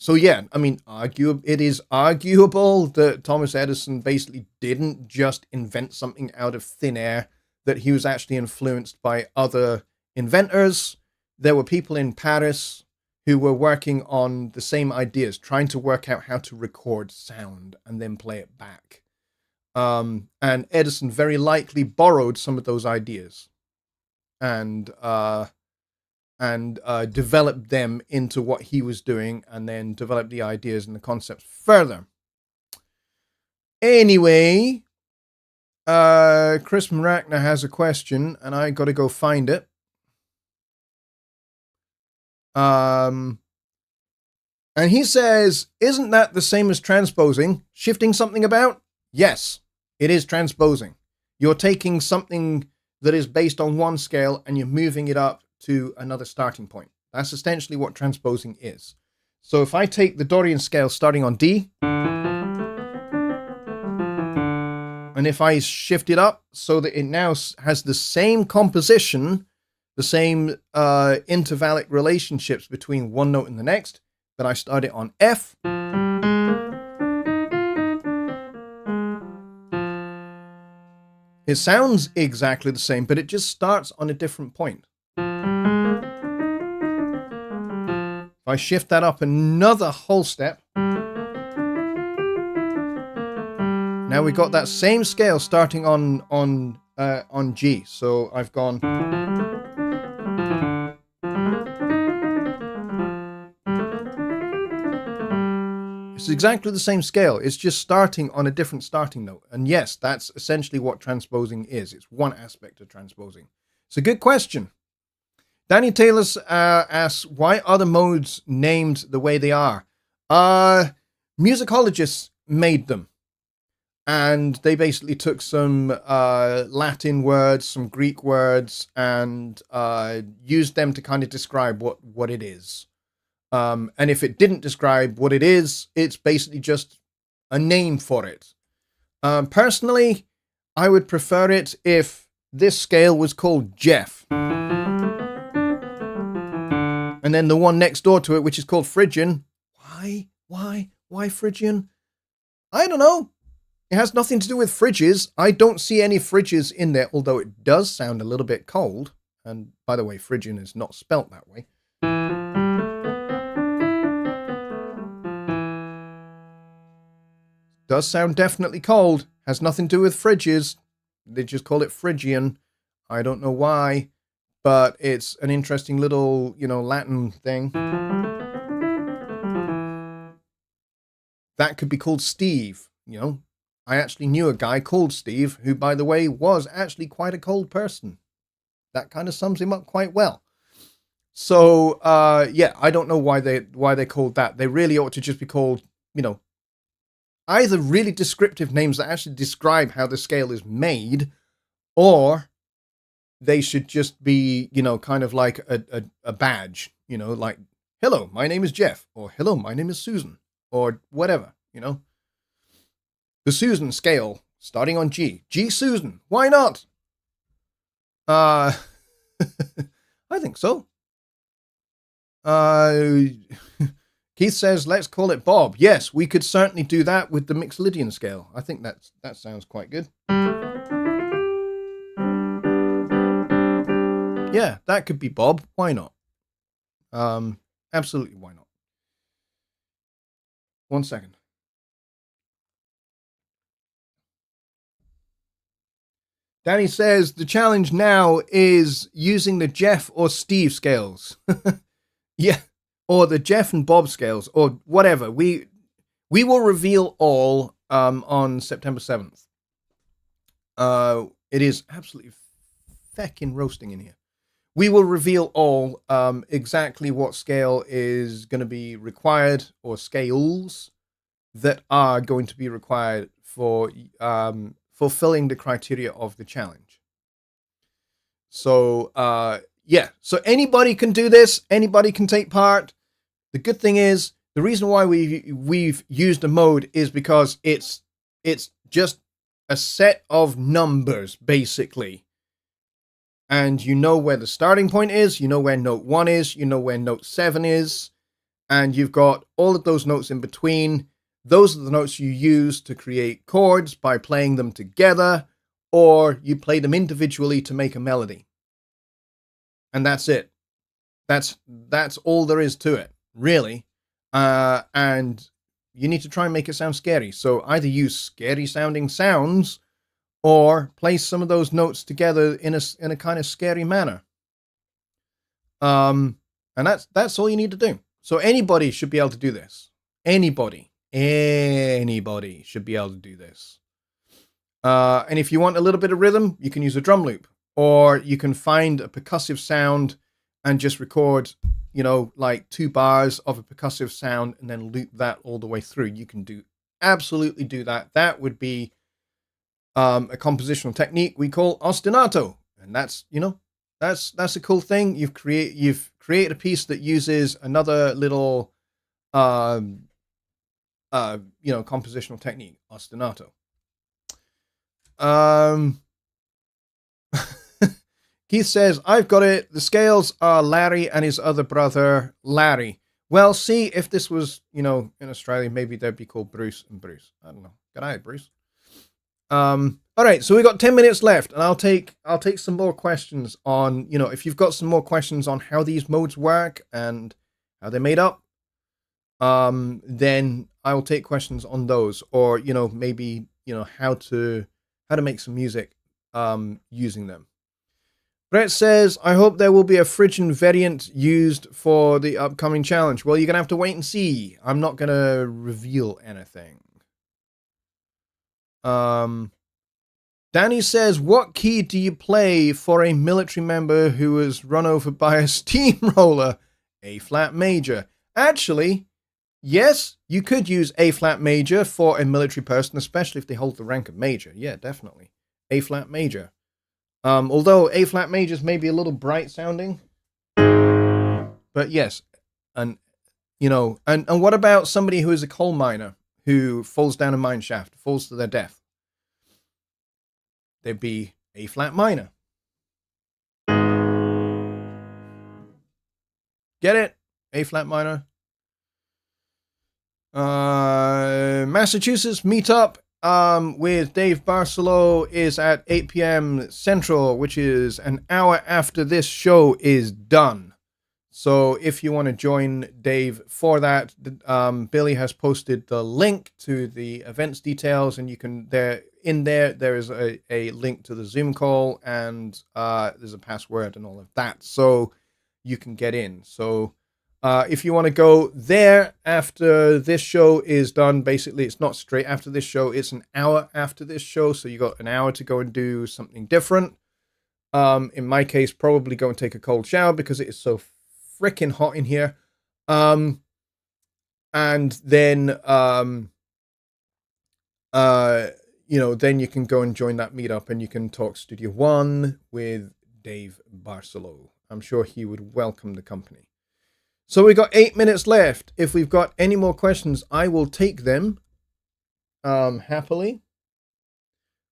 yeah, I mean, it is arguable that Thomas Edison basically didn't just invent something out of thin air, that he was actually influenced by other inventors. There were people in Paris who were working on the same ideas, trying to work out how to record sound and then play it back. And Edison very likely borrowed some of those ideas and developed them into what he was doing, and then developed the ideas and the concepts further. Anyway, Chris Marachna has a question, and I got to go find it. And he says, isn't that the same as transposing? Shifting something about? Yes, it is transposing. You're taking something that is based on one scale and you're moving it up to another starting point. That's essentially what transposing is. So if I take the Dorian scale starting on D, and if I shift it up so that it now has the same composition, the same intervallic relationships between one note and the next, but I start it on F, it sounds exactly the same, but it just starts on a different point. If I shift that up another whole step, now we've got that same scale starting on G. So I've gone. It's exactly the same scale. It's just starting on a different starting note. And yes, that's essentially what transposing is. It's one aspect of transposing. It's a good question. Danny Taylor asks, why are the modes named the way they are? Musicologists made them. And they basically took some Latin words, some Greek words, and used them to kind of describe what it is. And if it didn't describe what it is, it's basically just a name for it. Personally, I would prefer it if this scale was called Jeff. And then the one next door to it, which is called Phrygian. Why Phrygian? I don't know. It has nothing to do with fridges. I don't see any fridges in there, although it does sound a little bit cold. And by the way, Phrygian is not spelt that way. Does sound definitely cold. Has nothing to do with fridges. They just call it Phrygian. I don't know why, but it's an interesting little, Latin thing. That could be called Steve, I actually knew a guy called Steve who, by the way, was actually quite a cold person. That kind of sums him up quite well. So, yeah, I don't know why they called that. They really ought to just be called, either really descriptive names that actually describe how the scale is made, or they should just be, kind of like a badge, like, hello, my name is Jeff, or hello, my name is Susan, or whatever, The Susan scale, starting on G. G Susan, why not? I think so. Keith says, let's call it Bob. Yes, we could certainly do that with the Mixolydian scale. I think that sounds quite good. Yeah, that could be Bob. Why not? Absolutely, why not? 1 second. Danny says, the challenge now is using the Jeff or Steve scales. Yeah, or the Jeff and Bob scales, or whatever. We will reveal all on September 7th. It is absolutely feckin' roasting in here. We will reveal all exactly what scale is going to be required, or scales that are going to be required for fulfilling the criteria of the challenge. So, yeah, so anybody can do this. Anybody can take part. The good thing is, the reason why we've used a mode is because it's just a set of numbers, basically. And you know where the starting point is, you know where note 1 is, you know where note 7 is, and you've got all of those notes in between. Those are the notes you use to create chords by playing them together, or you play them individually to make a melody. And that's it. That's all there is to it, really. And you need to try and make it sound scary. So either use scary sounding sounds, or place some of those notes together in a kind of scary manner. And that's all you need to do. So anybody should be able to do this. Anybody should be able to do this. And if you want a little bit of rhythm, you can use a drum loop, or you can find a percussive sound and just record, like 2 bars of a percussive sound and then loop that all the way through. You can absolutely do that. That would be a compositional technique we call ostinato, and that's a cool thing. You've created a piece that uses another little compositional technique, ostinato. Keith says, I've got it. The scales are Larry and his other brother, Larry. Well, see, if this was, in Australia, maybe they'd be called Bruce and Bruce. I don't know. G'day, Bruce. All right, so we got 10 minutes left, and I'll take some more questions on, if you've got some more questions on how these modes work and how they're made up, then I will take questions on those, or, maybe, how to make some music, using them. Brett says, I hope there will be a Phrygian variant used for the upcoming challenge. Well, you're going to have to wait and see. I'm not going to reveal anything. Danny says, what key do you play for a military member who was run over by a steamroller? A flat major. Actually, yes, you could use A flat major for a military person, especially if they hold the rank of major. Yeah, definitely. A flat major. Although A flat majors may be a little bright sounding. But yes, and what about somebody who is a coal miner who falls down a mine shaft, falls to their death? They'd be A flat minor. Get it? A flat minor. Massachusetts meetup with Dave Barcelo is at 8 p.m. Central, which is an hour after this show is done. So if you want to join Dave for that, Billy has posted the link to the events details, and you can there is a link to the Zoom call, and there's a password and all of that, so you can get in. So if you want to go there after this show is done, basically it's not straight after this show, it's an hour after this show, so you got an hour to go and do something different. In my case, probably go and take a cold shower because it is so freaking hot in here. And then then you can go and join that meetup, and you can talk Studio One with Dave Barcelo. I'm sure he would welcome the company. So we got 8 minutes left. If we've got any more questions, I will take them happily.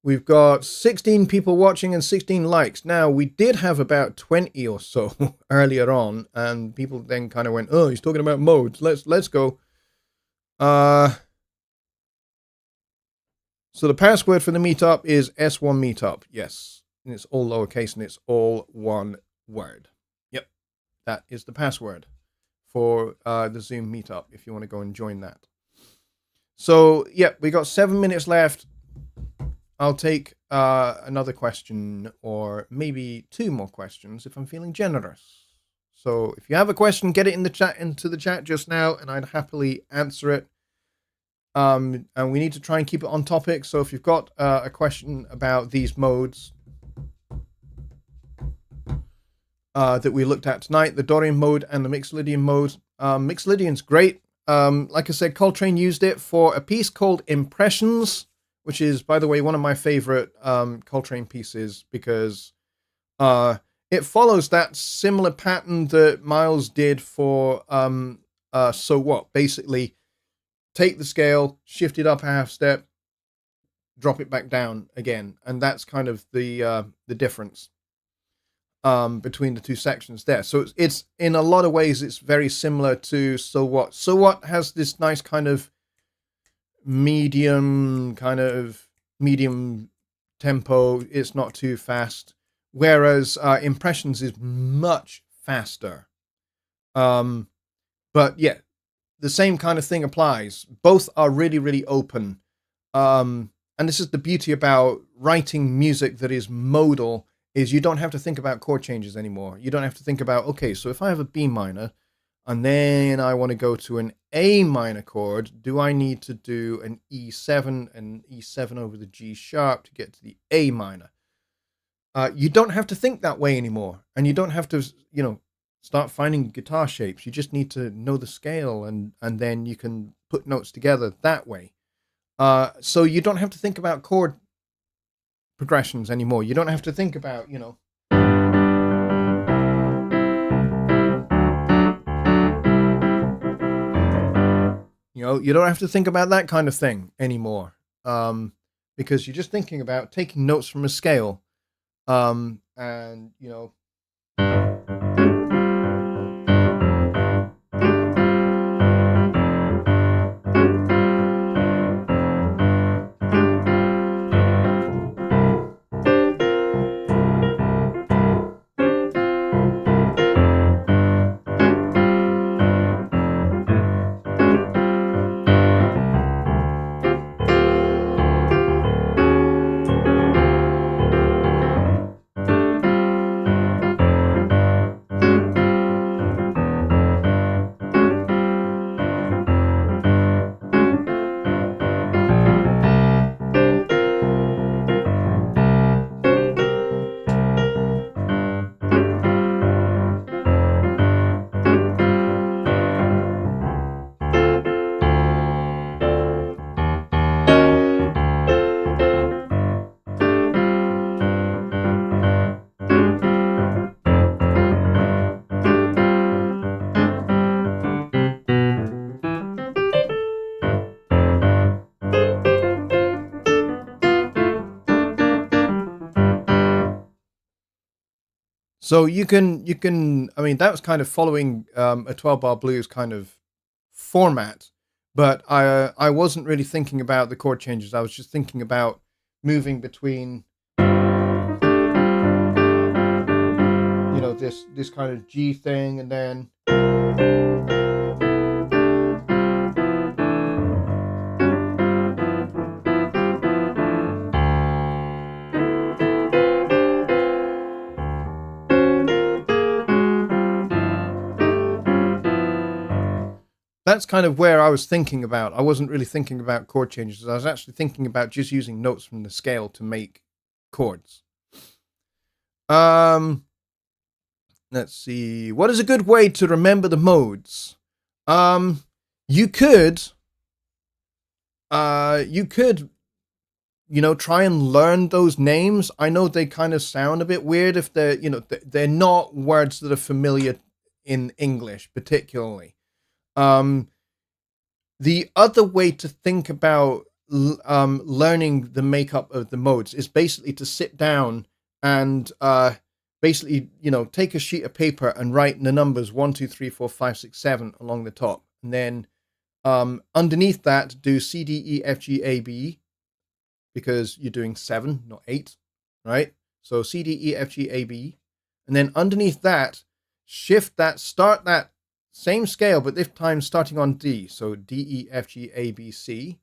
We've got 16 people watching and 16 likes. Now, we did have about 20 or so earlier on, and people then kind of went, oh, he's talking about modes. Let's go. So the password for the meetup is S1 meetup. Yes. And it's all lowercase and it's all one word. Yep. That is the password for the Zoom meetup if you want to go and join that. So, yeah, we got 7 minutes left. I'll take another question, or maybe 2 more questions if I'm feeling generous. So if you have a question, get it into the chat just now, and I'd happily answer it. And we need to try and keep it on topic. So if you've got a question about these modes that we looked at tonight, the Dorian mode and the Mixolydian mode. Mixolydian's great. Like I said, Coltrane used it for a piece called Impressions, which is, by the way, one of my favorite Coltrane pieces, because it follows that similar pattern that Miles did for So What. Basically, take the scale, shift it up a half step, drop it back down again. And that's kind of the difference between the 2 sections there. So it's in a lot of ways, it's very similar to So What. So What has this nice kind of medium tempo. It's not too fast, whereas Impressions is much faster. But yeah, the same kind of thing applies. Both are really, really open. And this is the beauty about writing music that is modal, is you don't have to think about chord changes anymore. You don't have to think about, okay, so if I have a B minor and then I want to go to an A minor chord, do I need to do an E7 and E7 over the G sharp to get to the A minor? You don't have to think that way anymore. And you don't have to, start finding guitar shapes. You just need to know the scale, and then you can put notes together that way. So you don't have to think about chord progressions anymore. You don't have to think about, you don't have to think about that kind of thing anymore, because you're just thinking about taking notes from a scale, and So you can, I mean, that was kind of following a 12-bar blues kind of format, but I wasn't really thinking about the chord changes. I was just thinking about moving between, this kind of G thing, and then that's kind of where I was thinking about. I wasn't really thinking about chord changes. I was actually thinking about just using notes from the scale to make chords. Let's see. What is a good way to remember the modes? You could, try and learn those names. I know they kind of sound a bit weird if they're not words that are familiar in English, particularly. The other way to think about learning the makeup of the modes is basically to sit down and basically, take a sheet of paper and write the numbers 1, 2, 3, 4, 5, 6, 7 along the top. And then underneath that, do C, D, E, F, G, A, B, because you're doing 7, not 8, right? So C, D, E, F, G, A, B. And then underneath that, start that same scale, but this time starting on D. So D, E, F, G, A, B, C.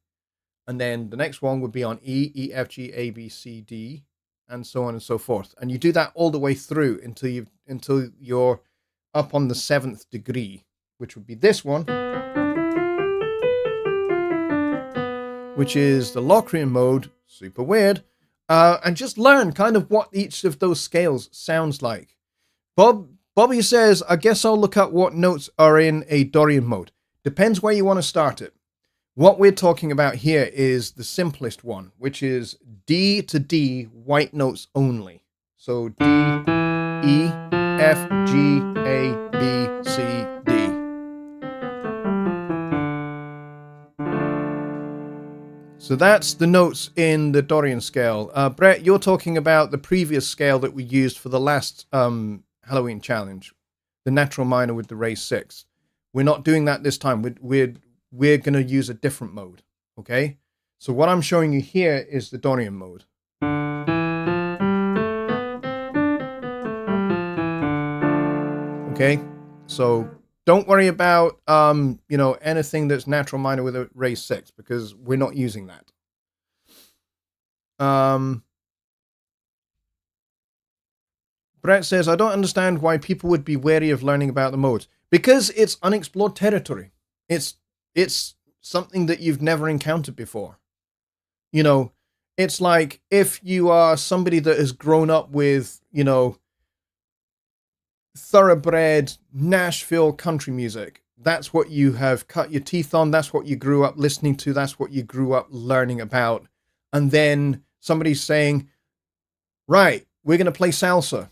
And then the next one would be on E, E, F, G, A, B, C, D, and so on and so forth. And you do that all the way through until you're up on the 7th degree, which would be this one, which is the Locrian mode. Super weird. And just learn kind of what each of those scales sounds like. Bobby says, I guess I'll look up what notes are in a Dorian mode. Depends where you want to start it. What we're talking about here is the simplest one, which is D to D, white notes only. So D, E, F, G, A, B, C, D. So that's the notes in the Dorian scale. Brett, you're talking about the previous scale that we used for the last Halloween challenge, the natural minor with the raised 6. We're not doing that this time. We're going to use a different mode, okay? So what I'm showing you here is the Dorian mode. Okay, so don't worry about anything that's natural minor with a raised 6, because we're not using that. Brett says, I don't understand why people would be wary of learning about the modes. Because it's unexplored territory. It's something that you've never encountered before. It's like if you are somebody that has grown up with, thoroughbred Nashville country music. That's what you have cut your teeth on. That's what you grew up listening to. That's what you grew up learning about. And then somebody's saying, right, we're going to play salsa.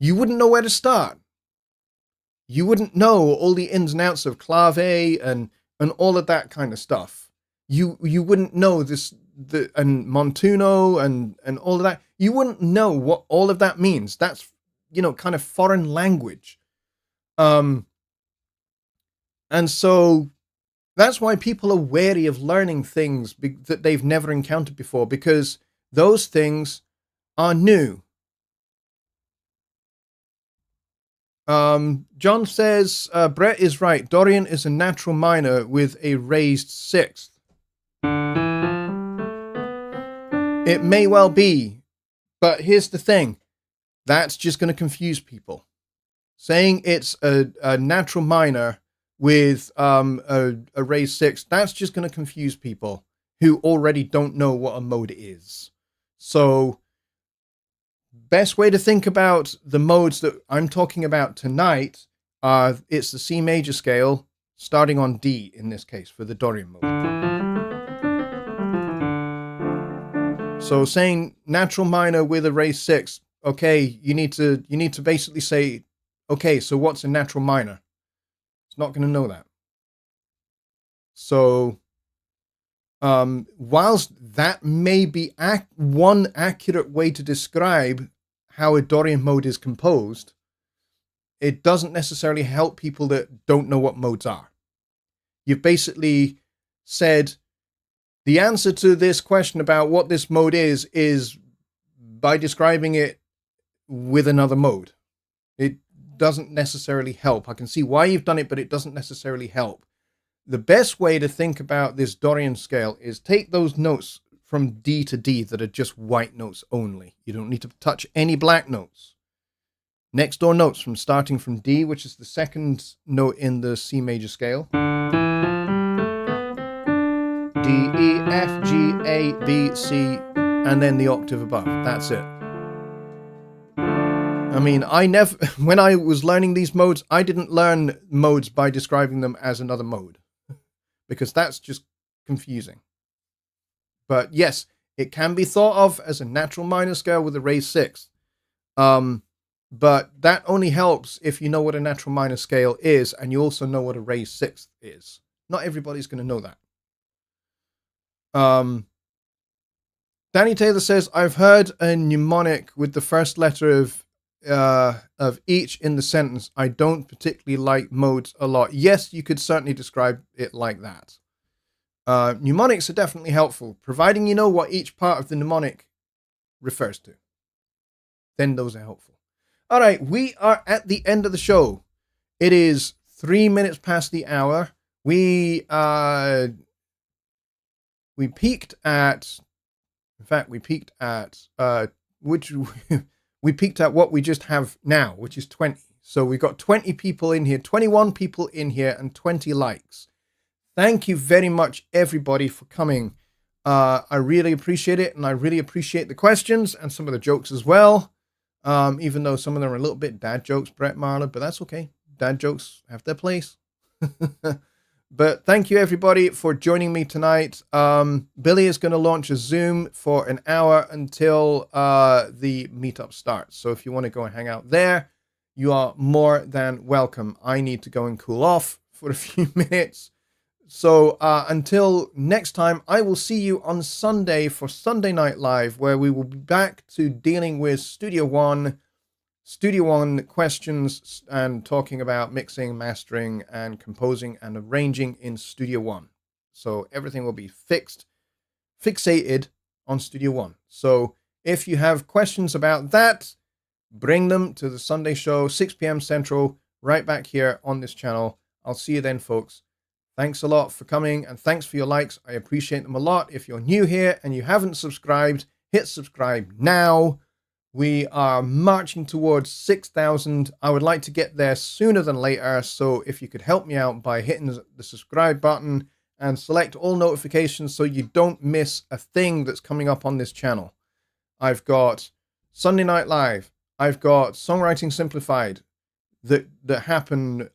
You wouldn't know where to start. You wouldn't know all the ins and outs of clave and all of that kind of stuff. You wouldn't know and montuno and all of that. You wouldn't know what all of that means. That's, kind of foreign language. And so that's why people are wary of learning things that they've never encountered before, because those things are new. John says, Brett is right. Dorian is a natural minor with a raised 6th. It may well be, but here's the thing. That's just going to confuse people. Saying it's a natural minor with a raised 6th, that's just going to confuse people who already don't know what a mode is. So best way to think about the modes that I'm talking about tonight are, it's the C major scale starting on D in this case for the Dorian mode. So saying natural minor with a raised 6th, okay, you need to basically say, okay, so what's a natural minor? It's not going to know that. So whilst that may be one accurate way to describe how a Dorian mode is composed, it doesn't necessarily help people that don't know what modes are. You've basically said the answer to this question about what this mode is by describing it with another mode. It doesn't necessarily help. I can see why you've done it, but it doesn't necessarily help. The best way to think about this Dorian scale is take those notes from D to D that are just white notes only. You don't need to touch any black notes. Next door notes starting from D, which is the second note in the C major scale. D, E, F, G, A, B, C, and then the octave above. That's it. I mean, when I was learning these modes, I didn't learn modes by describing them as another mode, because that's just confusing. But yes, it can be thought of as a natural minor scale with a raised sixth. But that only helps if you know what a natural minor scale is, and you also know what a raised sixth is. Not everybody's going to know that. Danny Taylor says, I've heard a mnemonic with the first letter of each in the sentence. I don't particularly like modes a lot. Yes, you could certainly describe it like that. Mnemonics are definitely helpful, providing you know what each part of the mnemonic refers to. Then those are helpful. All right, we are at the end of the show. It is 3 minutes past the hour. We peaked at, in fact, we peaked at we peaked at what we just have now, which is 20. So we've got 20 people in here, 21 people in here, and 20 likes. Thank you very much, everybody, for coming. I really appreciate it, and I really appreciate the questions and some of the jokes as well. Even though some of them are a little bit dad jokes, Brett Marler, but that's okay. Dad jokes have their place. But thank you, everybody, for joining me tonight. Billy is going to launch a Zoom for an hour until the meetup starts. So if you want to go and hang out there, you are more than welcome. I need to go and cool off for a few minutes. So until next time, I will see you on Sunday for Sunday Night Live, where we will be back to dealing with Studio One questions and talking about mixing, mastering, and composing and arranging in Studio One. So everything will be fixated on Studio One. So if you have questions about that, bring them to the Sunday show, 6 p.m. Central, right back here on this channel. I'll see you then, folks. Thanks a lot for coming, and thanks for your likes. I appreciate them a lot. If you're new here and you haven't subscribed, hit subscribe now. We are marching towards 6,000. I would like to get there sooner than later, so if you could help me out by hitting the subscribe button and select all notifications so you don't miss a thing that's coming up on this channel. I've got Sunday Night Live. I've got Songwriting Simplified that happen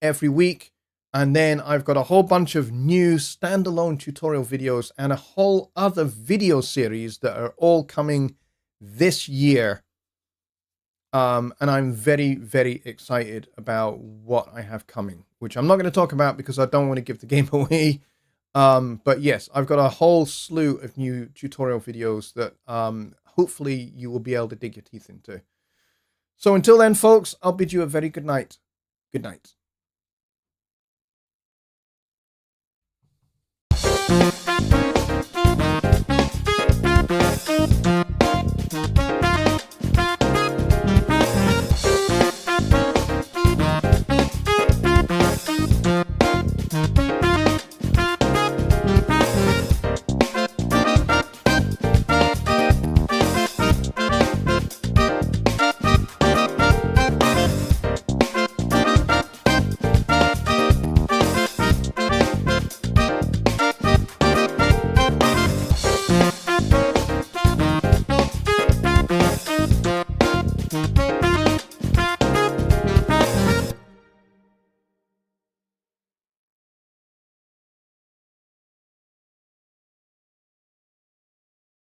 every week. And then I've got a whole bunch of new standalone tutorial videos and a whole other video series that are all coming this year. And I'm very, very excited about what I have coming, which I'm not going to talk about because I don't want to give the game away. But yes, I've got a whole slew of new tutorial videos that hopefully you will be able to dig your teeth into. So until then, folks, I'll bid you a very good night. Good night. Thank you.